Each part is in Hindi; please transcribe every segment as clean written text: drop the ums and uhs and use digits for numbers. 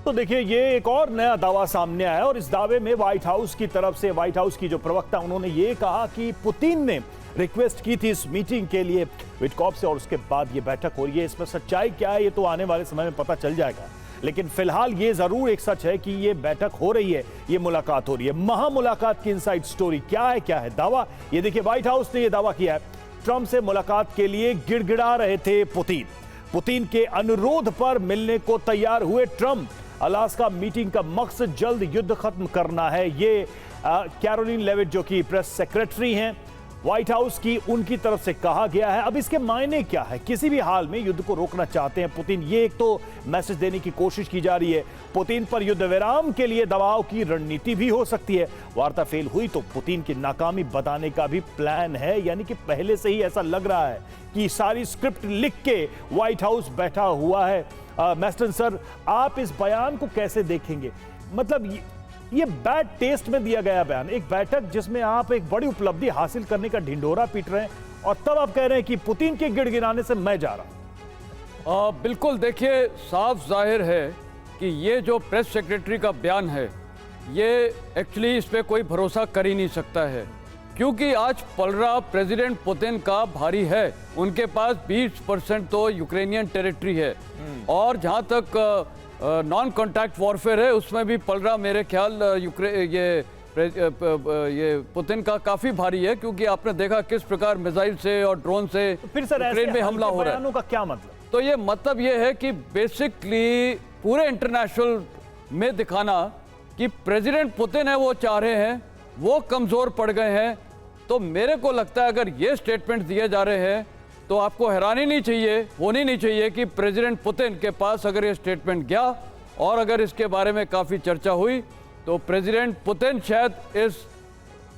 तो देखिए, ये एक और नया दावा सामने आया और इस दावे में व्हाइट हाउस की तरफ से व्हाइट हाउस की जो प्रवक्ता उन्होंने ये कहा कि पुतिन ने रिक्वेस्ट की थी इस मीटिंग के लिए विटकॉफ से और उसके बाद ये बैठक हो रही है। इसमें सच्चाई क्या है ये तो आने वाले समय में पता चल जाएगा, लेकिन फिलहाल ये जरूर एक सच है कि ये बैठक हो रही है, ये मुलाकात हो रही है। महा मुलाकात की इनसाइड स्टोरी क्या है दावा, ये देखिए व्हाइट हाउस ने ये दावा किया है। ट्रंप से मुलाकात के लिए गिड़गिड़ा रहे थे पुतिन के अनुरोध पर मिलने को तैयार हुए ट्रंप। अलास्का मीटिंग का मकसद जल्द युद्ध खत्म करना है, ये कैरोलिन लेविट जो कि प्रेस सेक्रेटरी हैं व्हाइट हाउस की, उनकी तरफ से कहा गया है। अब इसके मायने क्या है? किसी भी हाल में युद्ध को रोकना चाहते हैं पुतिन, ये एक तो मैसेज देने की कोशिश की जा रही है। पुतिन पर युद्ध विराम के लिए दबाव की रणनीति भी हो सकती है। वार्ता फेल हुई तो पुतिन की नाकामी बताने का भी प्लान है, यानी कि पहले से ही ऐसा लग रहा है कि सारी स्क्रिप्ट लिख के व्हाइट हाउस बैठा हुआ है। मैस्टन सर, आप इस बयान को कैसे देखेंगे? मतलब ये बैड टेस्ट में दिया गया बयान, एक बैठक जिसमें आप एक बड़ी उपलब्धि हासिल करने का ढिंढोरा पीट रहे हैं और तब आप कह रहे हैं कि पुतिन के गिड़गिड़ाने से मैं जा रहा हूं। बिल्कुल, देखिए साफ जाहिर है कि ये जो प्रेस सेक्रेटरी का बयान है ये एक्चुअली इस पर कोई भरोसा कर ही नहीं सकता है, क्योंकि आज पलड़ा प्रेसिडेंट पुतिन का भारी है। उनके पास 20% तो यूक्रेनियन टेरिटरी है और जहां तक नॉन कॉन्टैक्ट वॉरफेयर है उसमें भी पलड़ा मेरे ख्याल ये पुतिन का काफी भारी है, क्योंकि आपने देखा किस प्रकार मिसाइल से और ड्रोन से फिर सर यूक्रेन में हमला हो रहा है। का क्या मतलब? तो ये मतलब ये है कि बेसिकली पूरे इंटरनेशनल में दिखाना कि प्रेसिडेंट पुतिन है वो चाह रहे हैं, वो कमजोर पड़ गए हैं। तो मेरे को लगता है अगर ये स्टेटमेंट दिए जा रहे हैं तो आपको हैरानी नहीं चाहिए, होनी नहीं चाहिए कि प्रेसिडेंट पुतिन के पास अगर ये स्टेटमेंट गया और अगर इसके बारे में काफ़ी चर्चा हुई तो प्रेसिडेंट पुतिन शायद इस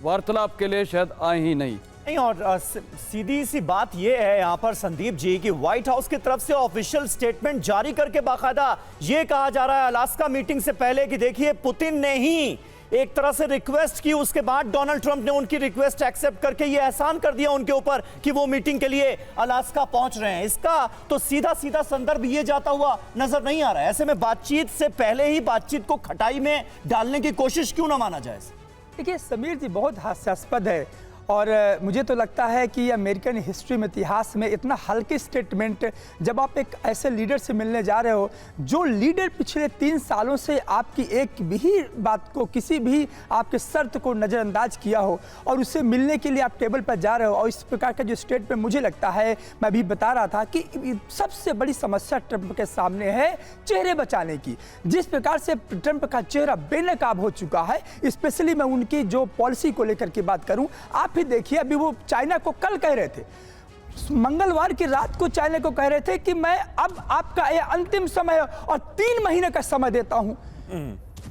वार्तालाप के लिए शायद आए ही नहीं। और सीधी सी बात यह है यहाँ पर संदीप जी कि व्हाइट हाउस की तरफ से ऑफिशियल स्टेटमेंट जारी करके बाकायदा ये कहा जा रहा है अलास्का मीटिंग से पहले कि देखिए पुतिन ने ही एक तरह से रिक्वेस्ट की, उसके बाद डोनाल्ड ट्रंप ने उनकी रिक्वेस्ट एक्सेप्ट करके ये एहसान कर दिया उनके ऊपर कि वो मीटिंग के लिए अलास्का पहुंच रहे हैं। इसका तो सीधा सीधा संदर्भ ये जाता हुआ नजर नहीं आ रहा है। ऐसे में बातचीत से पहले ही बातचीत को खटाई में डालने की कोशिश क्यों ना माना जाए? देखिए समीर जी, बहुत हास्यास्पद है और मुझे तो लगता है कि अमेरिकन हिस्ट्री में, इतिहास में इतना हल्के स्टेटमेंट जब आप एक ऐसे लीडर से मिलने जा रहे हो जो लीडर पिछले 3 सालों से आपकी एक भी बात को, किसी भी आपके शर्त को नज़रअंदाज किया हो और उससे मिलने के लिए आप टेबल पर जा रहे हो, और इस प्रकार का जो स्टेटमेंट मुझे लगता है, मैं भी बता रहा था कि सबसे बड़ी समस्या ट्रंप के सामने है चेहरे बचाने की। जिस प्रकार से ट्रंप का चेहरा बेनकाब हो चुका है, स्पेशली मैं उनकी जो पॉलिसी को लेकर के बात करूँ, आप फिर देखिए अभी वो चाइना को कल कह रहे थे, मंगलवार की रात को चाइना को कह रहे थे कि मैं अब आपका ये अंतिम समय और 3 महीने का समय देता हूं।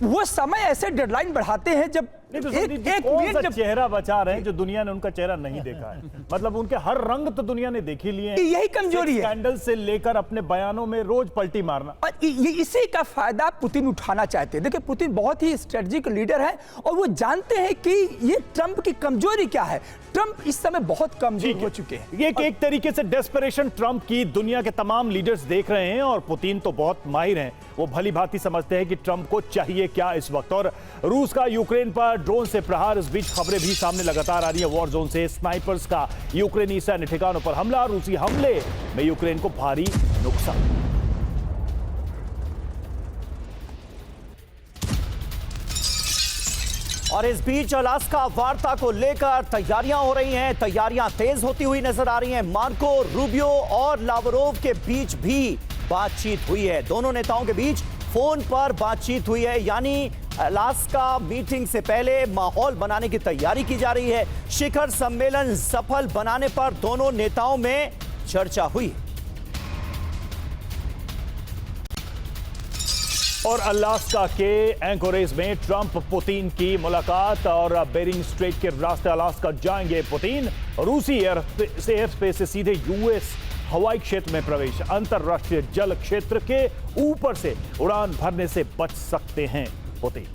वो समय ऐसे डेडलाइन बढ़ाते हैं जब एक चेहरा बचा रहे हैं जो दुनिया ने उनका चेहरा नहीं देखा है। मतलब उनके हर रंग तो दुनिया ने देख ही लिए हैं। यही कमजोरी है, स्कैंडल से लेकर अपने बयानों में रोज पलटी मारना, और इसी का फायदा पुतिन उठाना चाहते हैं। देखिए पुतिन बहुत ही स्ट्रेटेजिक लीडर है और वो जानते हैं कि ये ट्रंप की कमजोरी क्या है। ट्रंप इस समय बहुत कमजोर हो चुके हैं। ये एक तरीके से डेस्परेशन ट्रंप की दुनिया के तमाम लीडर्स देख रहे हैं और पुतिन तो बहुत माहिर हैं, वो भली भांति समझते हैं कि ट्रंप को चाहिए क्या इस वक्त। और रूस का यूक्रेन पर ड्रोन से प्रहार, इस बीच खबरें भी सामने लगातार आ रही है वॉर जोन से। स्नाइपर्स का यूक्रेनी सैन्य ठिकानों पर हमला, रूसी हमले में यूक्रेन को भारी नुकसान। और इस बीच अलास्का वार्ता को लेकर तैयारियां हो रही हैं, तैयारियां तेज होती हुई नजर आ रही हैं। मार्को रूबियो और लावरोव के बीच भी बातचीत हुई है, दोनों नेताओं के बीच फोन पर बातचीत हुई है, यानी अलास्का मीटिंग से पहले माहौल बनाने की तैयारी की जा रही है। शिखर सम्मेलन सफल बनाने पर दोनों नेताओं में चर्चा हुई। और अलास्का के एंकोरेज में ट्रंप पुतिन की मुलाकात, और बेरिंग स्ट्रेट के रास्ते अलास्का जाएंगे पुतिन। रूसी एयर स्पेस से सीधे यूएस हवाई क्षेत्र में प्रवेश, अंतरराष्ट्रीय जल क्षेत्र के ऊपर से उड़ान भरने से बच सकते हैं पुतिन।